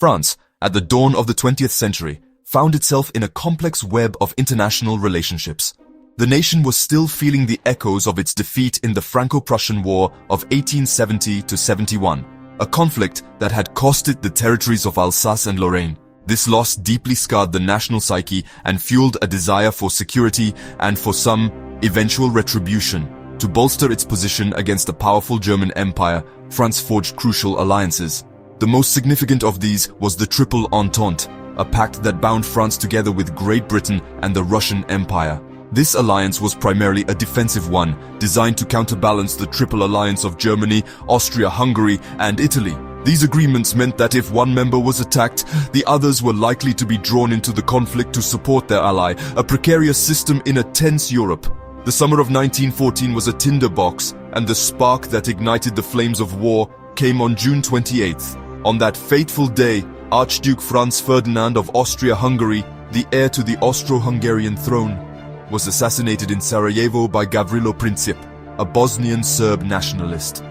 France, at the dawn of the 20th century, found itself in a complex web of international relationships. The nation was still feeling the echoes of its defeat in the Franco-Prussian War of 1870–71, a conflict that had cost it the territories of Alsace and Lorraine. This loss deeply scarred the national psyche and fueled a desire for security and, for some, eventual retribution. To bolster its position against the powerful German Empire, France forged crucial alliances. The most significant of these was the Triple Entente, a pact that bound France together with Great Britain and the Russian Empire. This alliance was primarily a defensive one, designed to counterbalance the Triple Alliance of Germany, Austria-Hungary, and Italy. These agreements meant that if one member was attacked, the others were likely to be drawn into the conflict to support their ally, a precarious system in a tense Europe. The summer of 1914 was a tinderbox, and the spark that ignited the flames of war came on June 28th. On that fateful day, Archduke Franz Ferdinand of Austria-Hungary, the heir to the Austro-Hungarian throne, was assassinated in Sarajevo by Gavrilo Princip, a Bosnian Serb nationalist.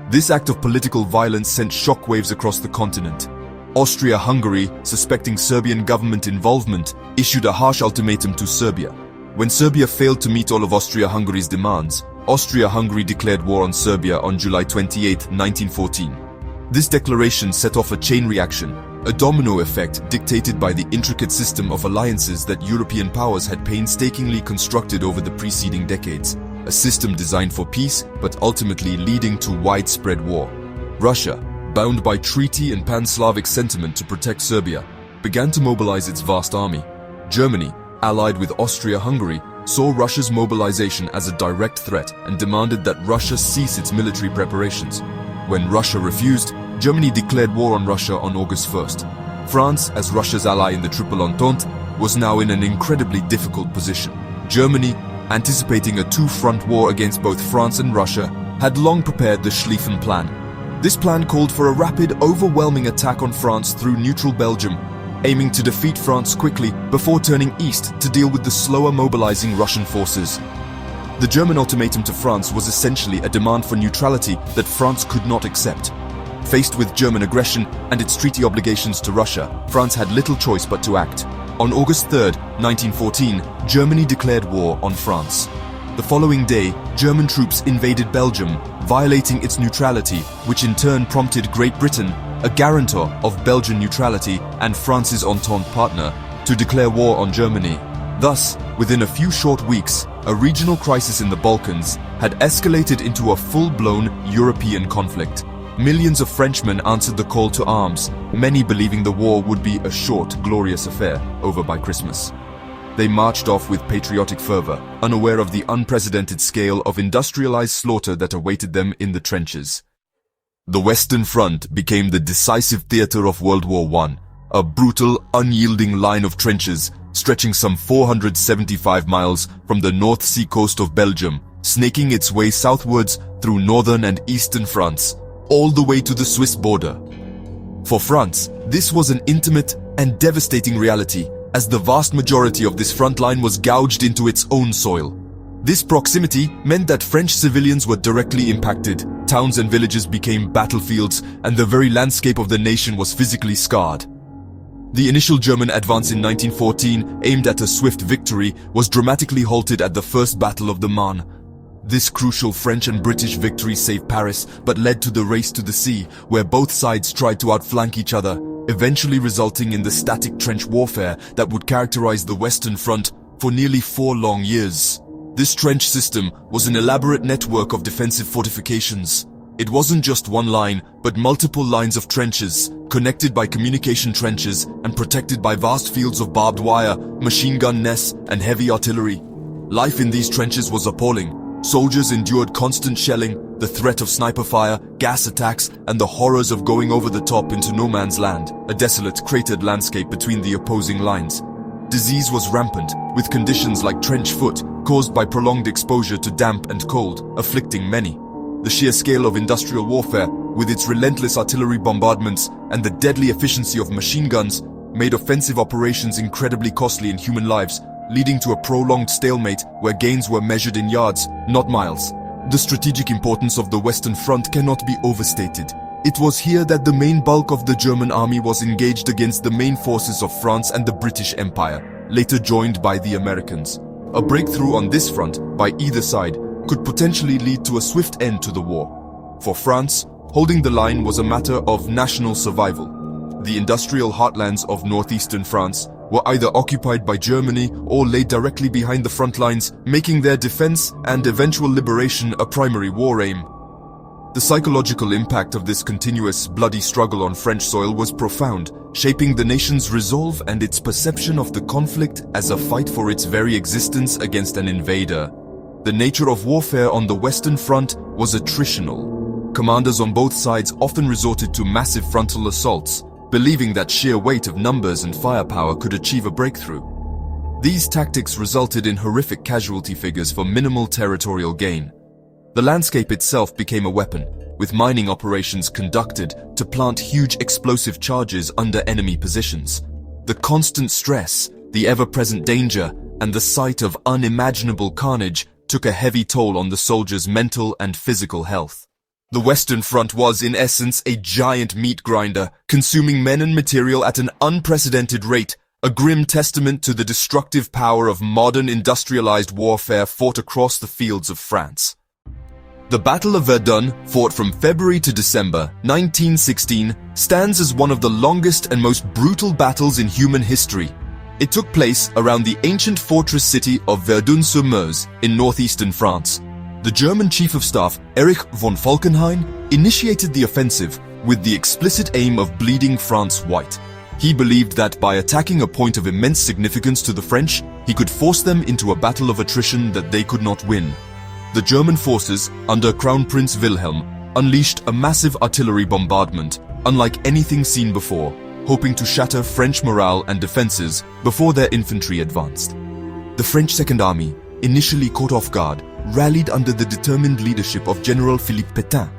This act of political violence sent shockwaves across the continent. Austria-Hungary, suspecting Serbian government involvement, issued a harsh ultimatum to Serbia. When Serbia failed to meet all of Austria-Hungary's demands, Austria-Hungary declared war on Serbia on July 28, 1914. This declaration set off a chain reaction, a domino effect dictated by the intricate system of alliances that European powers had painstakingly constructed over the preceding decades. A system designed for peace, but ultimately leading to widespread war. Russia, bound by treaty and pan-Slavic sentiment to protect Serbia, began to mobilize its vast army. Germany, allied with Austria-Hungary, saw Russia's mobilization as a direct threat and demanded that Russia cease its military preparations. When Russia refused, Germany declared war on Russia on August 1st. France, as Russia's ally in the Triple Entente, was now in an incredibly difficult position. Germany, anticipating a two-front war against both France and Russia, had long prepared the Schlieffen Plan. This plan called for a rapid, overwhelming attack on France through neutral Belgium, aiming to defeat France quickly before turning east to deal with the slower mobilizing Russian forces. The German ultimatum to France was essentially a demand for neutrality that France could not accept. Faced with German aggression and its treaty obligations to Russia, France had little choice but to act. On August 3, 1914, Germany declared war on France. The following day, German troops invaded Belgium, violating its neutrality, which in turn prompted Great Britain, a guarantor of Belgian neutrality and France's Entente partner, to declare war on Germany. Thus, within a few short weeks, a regional crisis in the Balkans had escalated into a full-blown European conflict. Millions of Frenchmen answered the call to arms, many believing the war would be a short, glorious affair, over by Christmas. They marched off with patriotic fervor, unaware of the unprecedented scale of industrialized slaughter that awaited them in the trenches. The Western Front became the decisive theater of World War I, a brutal, unyielding line of trenches stretching some 475 miles from the North Sea coast of Belgium, snaking its way southwards through northern and eastern France, all the way to the Swiss border. For France, this was an intimate and devastating reality, as the vast majority of this front line was gouged into its own soil. This proximity meant that French civilians were directly impacted, towns and villages became battlefields, and the very landscape of the nation was physically scarred. The initial German advance in 1914, aimed at a swift victory, was dramatically halted at the First Battle of the Marne. This crucial French and British victory saved Paris, but led to the race to the sea, where both sides tried to outflank each other, eventually resulting in the static trench warfare that would characterize the Western Front for nearly 4 long years. This trench system was an elaborate network of defensive fortifications. It wasn't just one line, but multiple lines of trenches, connected by communication trenches and protected by vast fields of barbed wire, machine gun nests, and heavy artillery. Life in these trenches was appalling. Soldiers endured constant shelling, the threat of sniper fire, gas attacks, and the horrors of going over the top into no man's land, a desolate, cratered landscape between the opposing lines. Disease was rampant, with conditions like trench foot, caused by prolonged exposure to damp and cold, afflicting many. The sheer scale of industrial warfare, with its relentless artillery bombardments and the deadly efficiency of machine guns, made offensive operations incredibly costly in human lives, leading to a prolonged stalemate where gains were measured in yards, not miles. The strategic importance of the Western Front cannot be overstated. It was here that the main bulk of the German army was engaged against the main forces of France and the British Empire, later joined by the Americans. A breakthrough on this front, by either side, could potentially lead to a swift end to the war. For France, holding the line was a matter of national survival. The industrial heartlands of northeastern France were either occupied by Germany or lay directly behind the front lines, making their defense and eventual liberation a primary war aim. The psychological impact of this continuous, bloody struggle on French soil was profound, shaping the nation's resolve and its perception of the conflict as a fight for its very existence against an invader. The nature of warfare on the Western Front was attritional. Commanders on both sides often resorted to massive frontal assaults, believing that sheer weight of numbers and firepower could achieve a breakthrough. These tactics resulted in horrific casualty figures for minimal territorial gain. The landscape itself became a weapon, with mining operations conducted to plant huge explosive charges under enemy positions. The constant stress, the ever-present danger, and the sight of unimaginable carnage took a heavy toll on the soldiers' mental and physical health. The Western Front was, in essence, a giant meat grinder, consuming men and material at an unprecedented rate, a grim testament to the destructive power of modern industrialized warfare fought across the fields of France. The Battle of Verdun, fought from February to December 1916, stands as one of the longest and most brutal battles in human history. It took place around the ancient fortress city of Verdun-sur-Meuse in northeastern France. The German Chief of Staff, Erich von Falkenhayn, initiated the offensive with the explicit aim of bleeding France white. He believed that by attacking a point of immense significance to the French, he could force them into a battle of attrition that they could not win. The German forces, under Crown Prince Wilhelm, unleashed a massive artillery bombardment, unlike anything seen before, hoping to shatter French morale and defenses before their infantry advanced. The French Second Army, initially caught off guard, rallied under the determined leadership of General Philippe Pétain.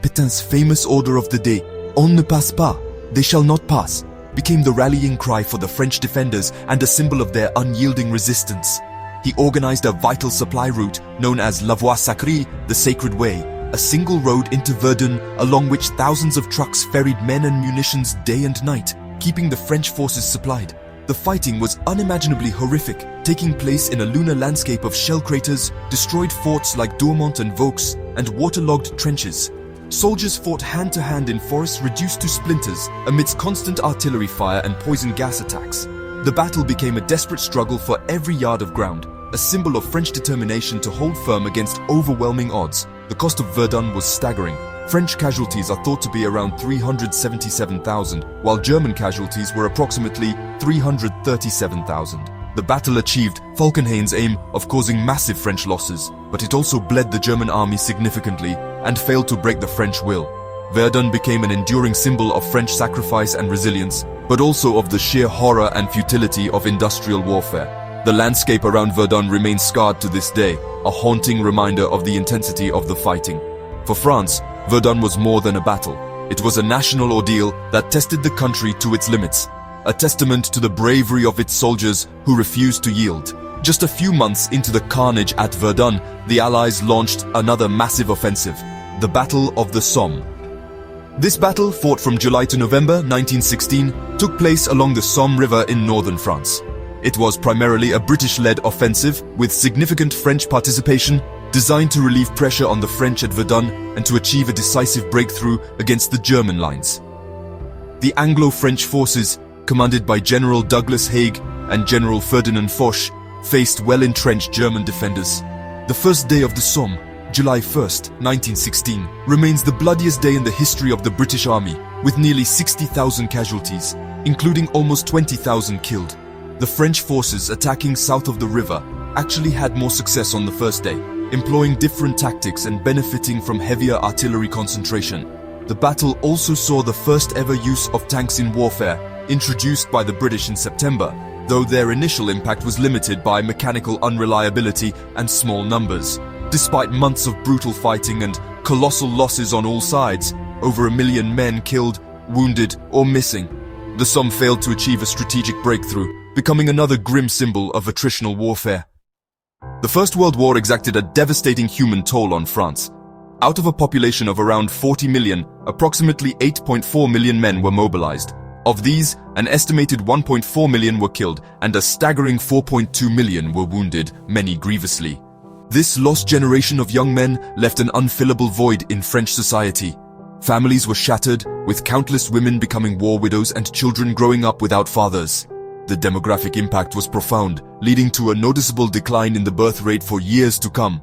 Pétain's famous order of the day, "On ne passe pas, they shall not pass," became the rallying cry for the French defenders and a symbol of their unyielding resistance. He organized a vital supply route known as La Voie Sacrée, the Sacred Way, a single road into Verdun along which thousands of trucks ferried men and munitions day and night, keeping the French forces supplied. The fighting was unimaginably horrific, taking place in a lunar landscape of shell craters, destroyed forts like Dormont and Vaux, and waterlogged trenches. Soldiers fought hand-to-hand in forests reduced to splinters amidst constant artillery fire and poison gas attacks. The battle became a desperate struggle for every yard of ground, a symbol of French determination to hold firm against overwhelming odds. The cost of Verdun was staggering. French casualties are thought to be around 377,000, while German casualties were approximately 337,000. The battle achieved Falkenhayn's aim of causing massive French losses, but it also bled the German army significantly and failed to break the French will. Verdun became an enduring symbol of French sacrifice and resilience, but also of the sheer horror and futility of industrial warfare. The landscape around Verdun remains scarred to this day, a haunting reminder of the intensity of the fighting. For France, Verdun was more than a battle. It was a national ordeal that tested the country to its limits, a testament to the bravery of its soldiers who refused to yield. Just a few months into the carnage at Verdun, the Allies launched another massive offensive, the Battle of the Somme. This battle, fought from July to November 1916, took place along the Somme River in northern France. It was primarily a British-led offensive with significant French participation, designed to relieve pressure on the French at Verdun and to achieve a decisive breakthrough against the German lines. The Anglo-French forces, commanded by General Douglas Haig and General Ferdinand Foch, faced well-entrenched German defenders. The first day of the Somme, July 1st, 1916, remains the bloodiest day in the history of the British Army, with nearly 60,000 casualties, including almost 20,000 killed. The French forces attacking south of the river actually had more success on the first day, employing different tactics and benefiting from heavier artillery concentration. The battle also saw the first ever use of tanks in warfare, introduced by the British in September, though their initial impact was limited by mechanical unreliability and small numbers. Despite months of brutal fighting and colossal losses on all sides, over 1 million men killed, wounded, or missing, the Somme failed to achieve a strategic breakthrough, becoming another grim symbol of attritional warfare. The First World War exacted a devastating human toll on France. Out of a population of around 40 million, approximately 8.4 million men were mobilized. Of these, an estimated 1.4 million were killed and a staggering 4.2 million were wounded, many grievously. This lost generation of young men left an unfillable void in French society. Families were shattered, with countless women becoming war widows and children growing up without fathers. The demographic impact was profound, leading to a noticeable decline in the birth rate for years to come.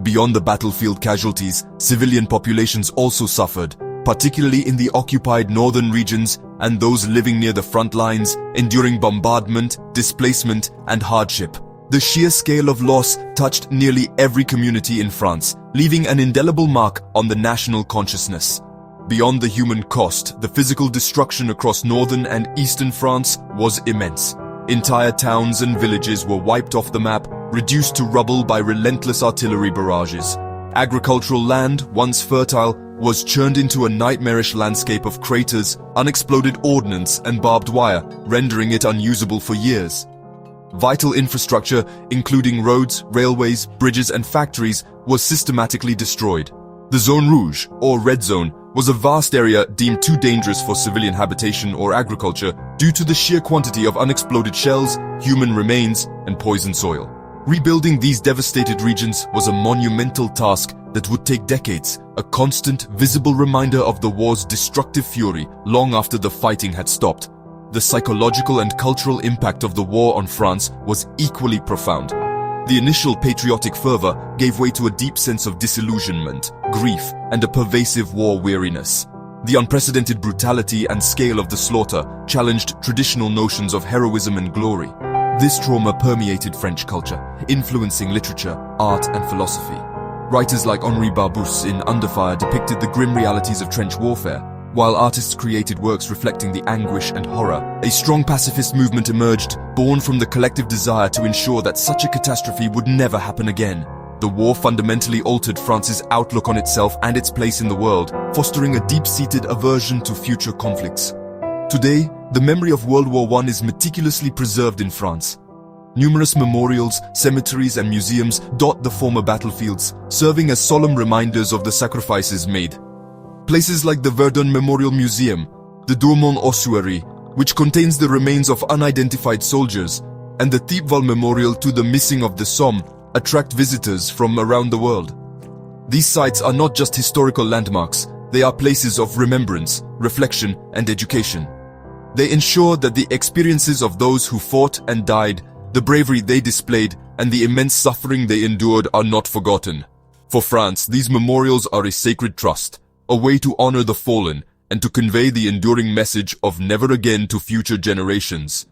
Beyond the battlefield casualties, civilian populations also suffered, particularly in the occupied northern regions and those living near the front lines, enduring bombardment, displacement, and hardship. The sheer scale of loss touched nearly every community in France, leaving an indelible mark on the national consciousness. Beyond the human cost, the physical destruction across northern and eastern France was immense. Entire towns and villages were wiped off the map, reduced to rubble by relentless artillery barrages. Agricultural land, once fertile, was churned into a nightmarish landscape of craters, unexploded ordnance, and barbed wire, rendering it unusable for years. Vital infrastructure, including roads, railways, bridges, and factories, was systematically destroyed. The Zone Rouge, or Red Zone, was a vast area deemed too dangerous for civilian habitation or agriculture due to the sheer quantity of unexploded shells, human remains, and poisoned soil. Rebuilding these devastated regions was a monumental task that would take decades, a constant, visible reminder of the war's destructive fury long after the fighting had stopped. The psychological and cultural impact of the war on France was equally profound. The initial patriotic fervor gave way to a deep sense of disillusionment, grief, and a pervasive war weariness. The unprecedented brutality and scale of the slaughter challenged traditional notions of heroism and glory. This trauma permeated French culture, influencing literature, art, and philosophy. Writers like Henri Barbusse in Under Fire depicted the grim realities of trench warfare, while artists created works reflecting the anguish and horror. A strong pacifist movement emerged, born from the collective desire to ensure that such a catastrophe would never happen again. The war fundamentally altered France's outlook on itself and its place in the world, fostering a deep-seated aversion to future conflicts. Today, the memory of World War I is meticulously preserved in France. Numerous memorials, cemeteries, and museums dot the former battlefields, serving as solemn reminders of the sacrifices made. Places like the Verdun Memorial Museum, the Douaumont Ossuary, which contains the remains of unidentified soldiers, and the Thiepval Memorial to the Missing of the Somme attract visitors from around the world. These sites are not just historical landmarks, they are places of remembrance, reflection, and education. They ensure that the experiences of those who fought and died, the bravery they displayed, and the immense suffering they endured are not forgotten. For France, these memorials are a sacred trust, a way to honor the fallen and to convey the enduring message of never again to future generations.